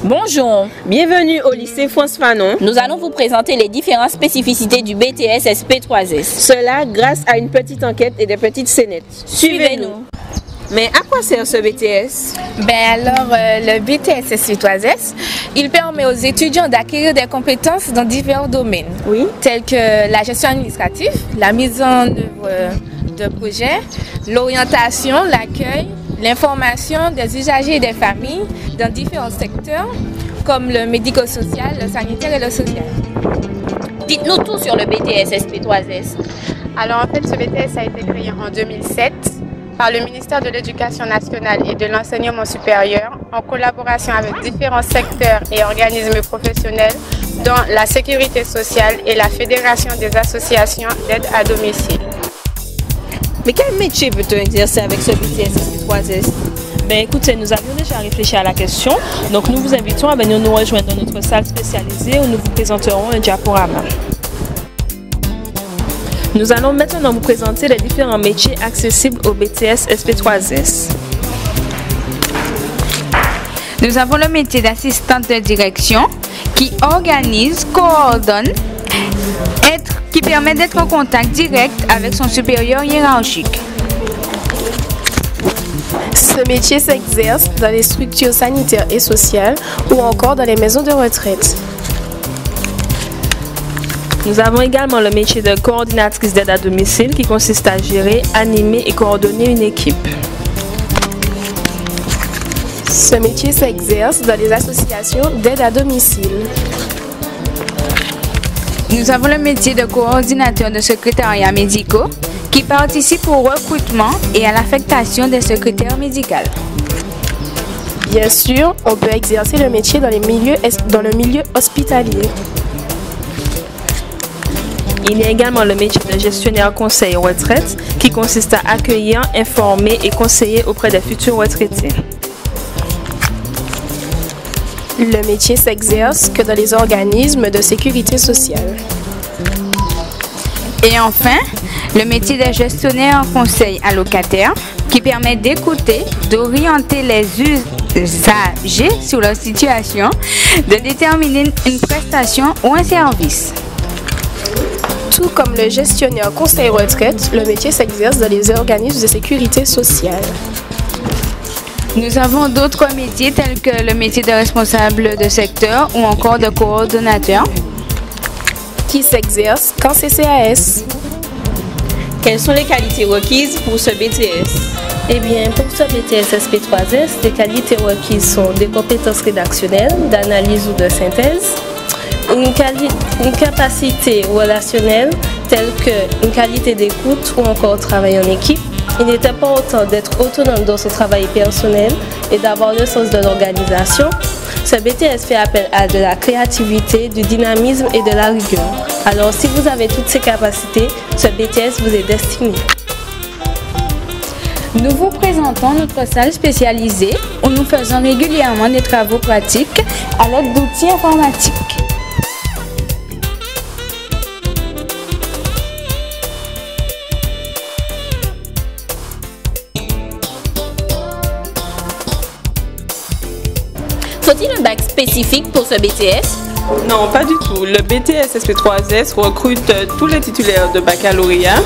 Bonjour. Bienvenue au lycée François Fanon. Nous allons vous présenter les différentes spécificités du BTS SP3S. Cela grâce à une petite enquête et des petites scénettes. Suivez-nous. Mais à quoi sert ce BTS? Le BTS SP3S, il permet aux étudiants d'acquérir des compétences dans divers domaines, Oui. tels que la gestion administrative, la mise en œuvre de projets, l'orientation, l'accueil, l'information des usagers et des familles dans différents secteurs, comme le médico-social, le sanitaire et le social. Dites-nous tout sur le BTS SP3S. Alors en fait, ce BTS a été créé en 2007 par le ministère de l'Éducation nationale et de l'enseignement supérieur en collaboration avec différents secteurs et organismes professionnels dont la sécurité sociale et la Fédération des associations d'aide à domicile. Mais quel métier peut-on exercer avec ce BTS SP3S? Écoutez, nous avions déjà réfléchi à la question, donc nous vous invitons à venir nous rejoindre dans notre salle spécialisée où nous vous présenterons un diaporama. Nous allons maintenant vous présenter les différents métiers accessibles au BTS SP3S. Nous avons le métier d'assistante de direction qui organise, coordonne, qui permet d'être en contact direct avec son supérieur hiérarchique. Ce métier s'exerce dans les structures sanitaires et sociales ou encore dans les maisons de retraite. Nous avons également le métier de coordinatrice d'aide à domicile qui consiste à gérer, animer et coordonner une équipe. Ce métier s'exerce dans les associations d'aide à domicile. Nous avons le métier de coordinateur de secrétariat médicaux qui participe au recrutement et à l'affectation des secrétaires médicaux. Bien sûr, on peut exercer le métier dans le milieu hospitalier. Il y a également le métier de gestionnaire conseil retraite qui consiste à accueillir, informer et conseiller auprès des futurs retraités. Le métier s'exerce que dans les organismes de sécurité sociale. Et enfin, le métier de gestionnaire en conseil allocataire qui permet d'écouter, d'orienter les usagers sur leur situation, de déterminer une prestation ou un service. Tout comme le gestionnaire conseil retraite, le métier s'exerce dans les organismes de sécurité sociale. Nous avons d'autres métiers tels que le métier de responsable de secteur ou encore de coordonnateur qui s'exerce qu'en CCAS. Quelles sont les qualités requises pour ce BTS? Pour ce BTS SP3S, les qualités requises sont des compétences rédactionnelles, d'analyse ou de synthèse, une capacité relationnelle telle qu'une qualité d'écoute ou encore travail en équipe. Il est important d'être autonome dans son travail personnel et d'avoir le sens de l'organisation. Ce BTS fait appel à de la créativité, du dynamisme et de la rigueur. Alors si vous avez toutes ces capacités, ce BTS vous est destiné. Nous vous présentons notre salle spécialisée où nous faisons régulièrement des travaux pratiques à l'aide d'outils informatiques. Faut-il un bac spécifique pour ce BTS? Non, pas du tout. Le BTS SP3S recrute tous les titulaires de baccalauréat,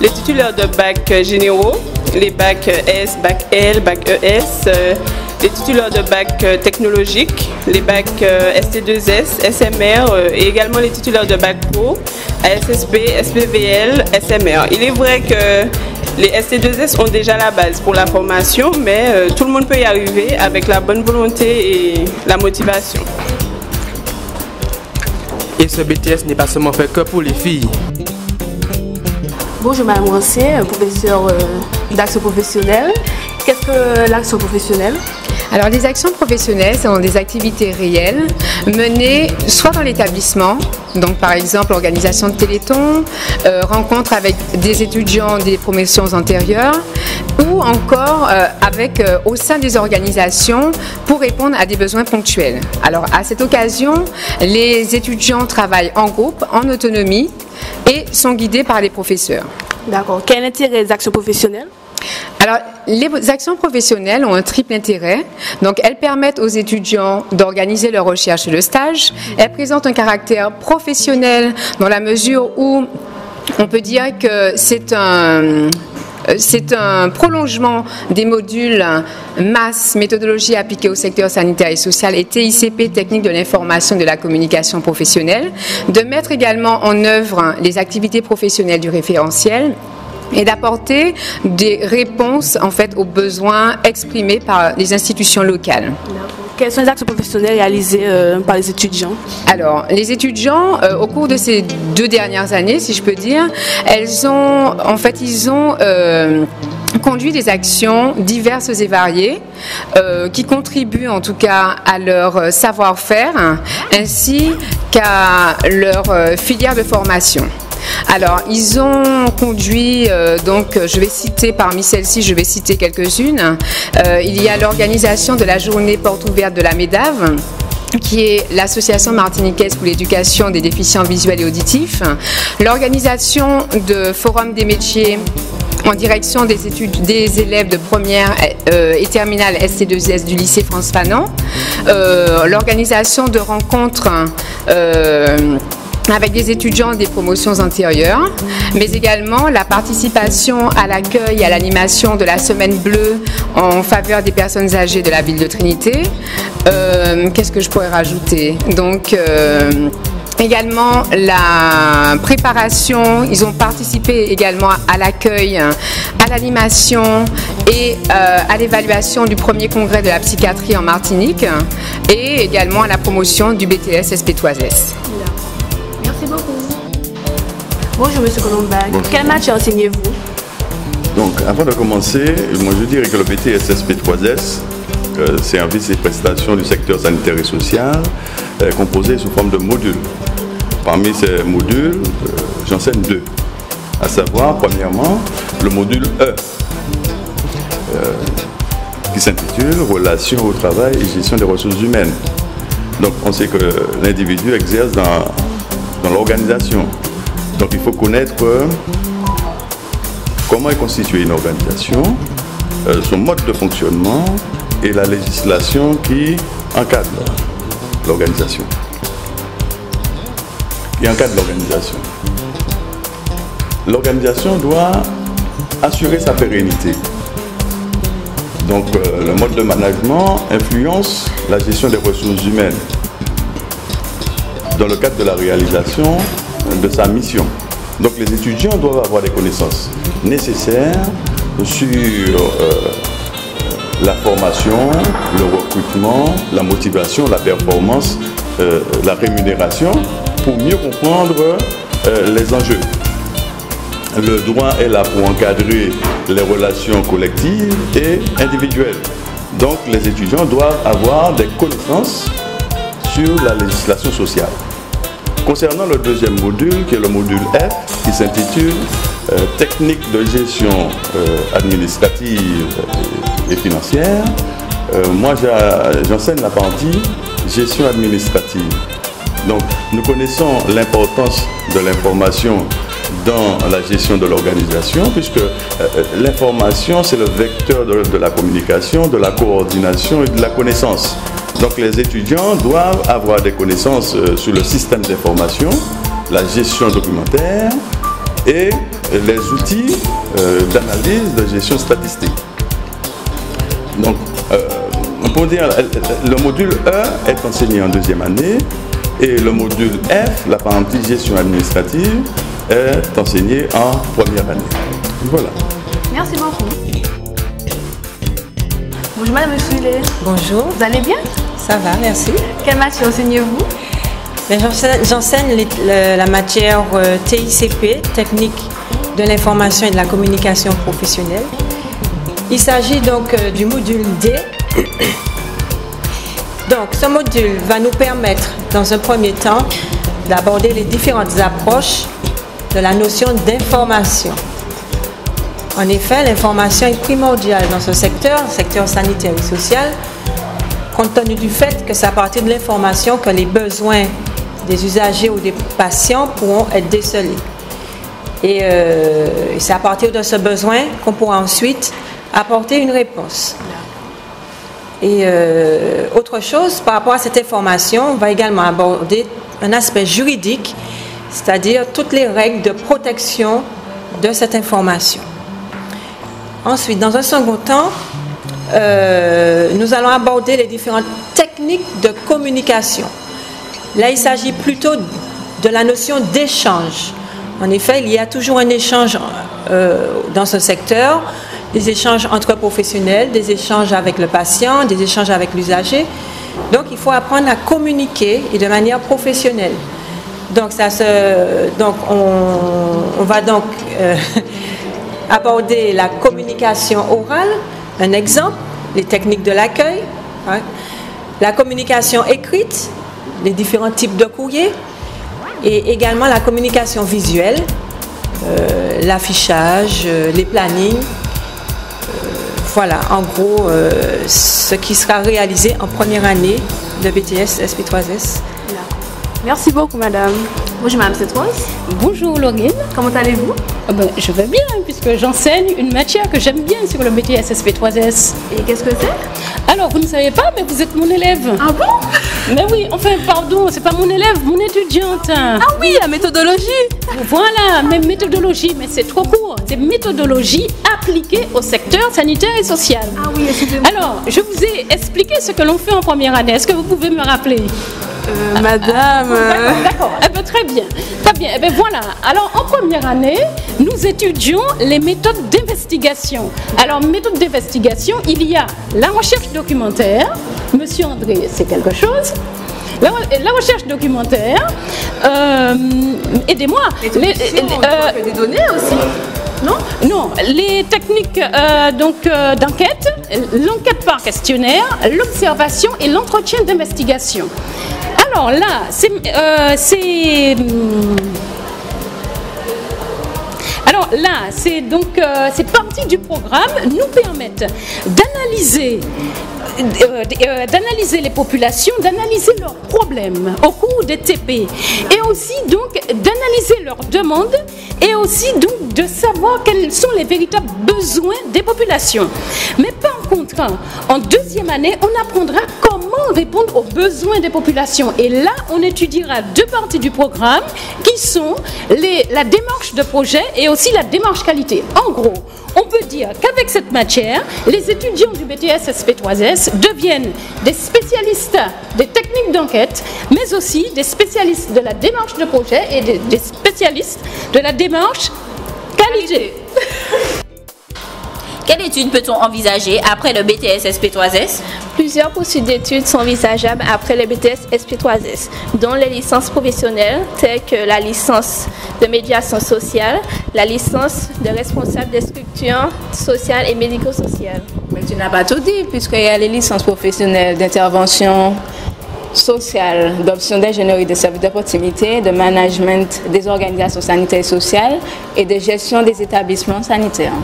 les titulaires de bac généraux, les bacs S, bac L, bac ES, les titulaires de bac technologique, les bacs ST2S, SMR et également les titulaires de bac pro, ASSP, SPVL, SMR. Il est vrai que les ST2S ont déjà la base pour la formation, mais tout le monde peut y arriver avec la bonne volonté et la motivation. Et ce BTS n'est pas seulement fait que pour les filles. Bonjour Madame Rancier, professeur d'action professionnelle. Qu'est-ce que l'action professionnelle? Alors les actions professionnelles sont des activités réelles menées soit dans l'établissement, donc par exemple organisation de téléthons, rencontres avec des étudiants des promotions antérieures ou encore au sein des organisations pour répondre à des besoins ponctuels. Alors à cette occasion, les étudiants travaillent en groupe, en autonomie et sont guidés par les professeurs. D'accord. Quel est l'intérêt des actions professionnelles? Alors, les actions professionnelles ont un triple intérêt. Donc, elles permettent aux étudiants d'organiser leur recherche et le stage. Elles présentent un caractère professionnel dans la mesure où on peut dire que c'est un prolongement des modules MAS, méthodologie appliquée au secteur sanitaire et social, et TICP, technique de l'information et de la communication professionnelle, de mettre également en œuvre les activités professionnelles du référentiel et d'apporter des réponses en fait aux besoins exprimés par les institutions locales. Quelles sont les actions professionnelles réalisées par les étudiants? Alors, les étudiants, au cours de ces 2 dernières années, si je peux dire, ils ont conduit des actions diverses et variées qui contribuent en tout cas à leur savoir-faire ainsi qu'à leur filière de formation. Alors, ils ont conduit, donc je vais citer parmi celles-ci, je vais citer quelques-unes. Il y a l'organisation de la journée porte ouverte de la MEDAV, qui est l'Association martiniquaise pour l'éducation des déficients visuels et auditifs, l'organisation de forums des métiers en direction des études des élèves de première et terminale SC2S du lycée France Fanon, l'organisation de rencontres avec des étudiants des promotions antérieures, mais également la participation à l'accueil et à l'animation de la Semaine Bleue en faveur des personnes âgées de la ville de Trinité. Qu'est-ce que je pourrais rajouter? Donc, également la préparation, ils ont participé également à l'accueil, à l'animation et à l'évaluation du premier congrès de la psychiatrie en Martinique et également à la promotion du BTS SP3S. Merci beaucoup. Bonjour Monsieur Colombac. Quelle matière enseignez-vous? Donc, avant de commencer, moi je dirais que le BTS SP3S, service et prestations du secteur sanitaire et social, est composé sous forme de modules. Parmi ces modules, j'enseigne 2, à savoir, premièrement, le module E, qui s'intitule « Relations au travail et gestion des ressources humaines ». Donc, on sait que l'individu exerce dans l'organisation. Donc, il faut connaître comment est constituée une organisation, son mode de fonctionnement et la législation qui encadre l'organisation. L'organisation doit assurer sa pérennité. Donc, le mode de management influence la gestion des ressources humaines dans le cadre de la réalisation de sa mission. Donc, les étudiants doivent avoir des connaissances nécessaires sur la formation, le recrutement, la motivation, la performance, la rémunération, pour mieux comprendre les enjeux. Le droit est là pour encadrer les relations collectives et individuelles. Donc les étudiants doivent avoir des connaissances sur la législation sociale. Concernant le deuxième module, qui est le module F, qui s'intitule Technique de gestion administrative et financière, moi j'enseigne la partie gestion administrative. Donc nous connaissons l'importance de l'information dans la gestion de l'organisation, puisque l'information c'est le vecteur de la communication, de la coordination et de la connaissance. Donc les étudiants doivent avoir des connaissances sur le système d'information, la gestion documentaire et les outils d'analyse de gestion statistique. Donc pour dire, le module E est enseigné en deuxième année et le module F, la partie gestion administrative, est enseigné en première année. Voilà. Merci beaucoup. Bonjour Madame Soulé. Bonjour. Vous allez bien? Ça va, merci. Quelle matière enseignez-vous? J'enseigne la matière TICP, technique de l'information et de la communication professionnelle. Il s'agit donc du module D. Donc ce module va nous permettre dans un premier temps d'aborder les différentes approches de la notion d'information. En effet, l'information est primordiale dans ce secteur sanitaire et social, compte tenu du fait que c'est à partir de l'information que les besoins des usagers ou des patients pourront être décelés. Et c'est à partir de ce besoin qu'on pourra ensuite apporter une réponse. Et autre chose, par rapport à cette information, on va également aborder un aspect juridique, c'est-à-dire toutes les règles de protection de cette information. Ensuite, dans un second temps, nous allons aborder les différentes techniques de communication. Là, il s'agit plutôt de la notion d'échange. En effet, il y a toujours un échange dans ce secteur, des échanges entre professionnels, des échanges avec le patient, des échanges avec l'usager. Donc, il faut apprendre à communiquer et de manière professionnelle. Donc, on va donc aborder la communication orale, un exemple, les techniques de l'accueil, hein, la communication écrite, les différents types de courriers, et également la communication visuelle, l'affichage, les plannings. Voilà, en gros, ce qui sera réalisé en première année de BTS SP3S. Merci beaucoup, madame. Bonjour, madame Cétroise. Bonjour, Laurine. Comment allez-vous? Je vais bien, puisque j'enseigne une matière que j'aime bien sur le BTS SP3S. Et qu'est-ce que c'est? Alors, vous ne savez pas, mais vous êtes mon élève. Ah bon? Mais oui, enfin, pardon, c'est pas mon élève, mon étudiante. Ah oui, la méthodologie. Voilà, mais méthodologie, mais c'est trop court. C'est méthodologie appliquée au secteur sanitaire et social. Ah oui, excusez-moi. Alors, je vous ai expliqué ce que l'on fait en première année. Est-ce que vous pouvez me rappeler? Madame. D'accord. Très bien. Très bien. Eh bien, voilà. Alors, en première année, nous étudions les méthodes d'investigation. Alors, méthode d'investigation, il y a la recherche documentaire. Monsieur André, c'est quelque chose. La recherche documentaire. Aidez-moi. Des données aussi. Non? Non, les techniques d'enquête, l'enquête par questionnaire, l'observation et l'entretien d'investigation. Alors là, ces parties du programme nous permettent d'analyser les populations, d'analyser leurs problèmes au cours des TP et aussi donc d'analyser leurs demandes et aussi donc de savoir quels sont les véritables besoins des populations. Mais par contre, en deuxième année, on apprendra comment répondre aux besoins des populations. Et là, on étudiera deux parties du programme qui sont la démarche de projet et aussi la démarche qualité. En gros, on peut dire qu'avec cette matière, les étudiants du BTS SP3S deviennent des spécialistes des techniques d'enquête, mais aussi des spécialistes de la démarche de projet et des spécialistes de la démarche qualité. Quelle étude peut-on envisager après le BTS SP3S? Plusieurs poursuites d'études sont envisageables après le BTS SP3S, dont les licences professionnelles telles que la licence de médiation sociale, la licence de responsable des structures sociales et médico-sociales. Mais tu n'as pas tout dit, puisqu'il y a les licences professionnelles d'intervention sociale, d'option d'ingénierie de services de proximité, de management des organisations sanitaires et sociales et de gestion des établissements sanitaires.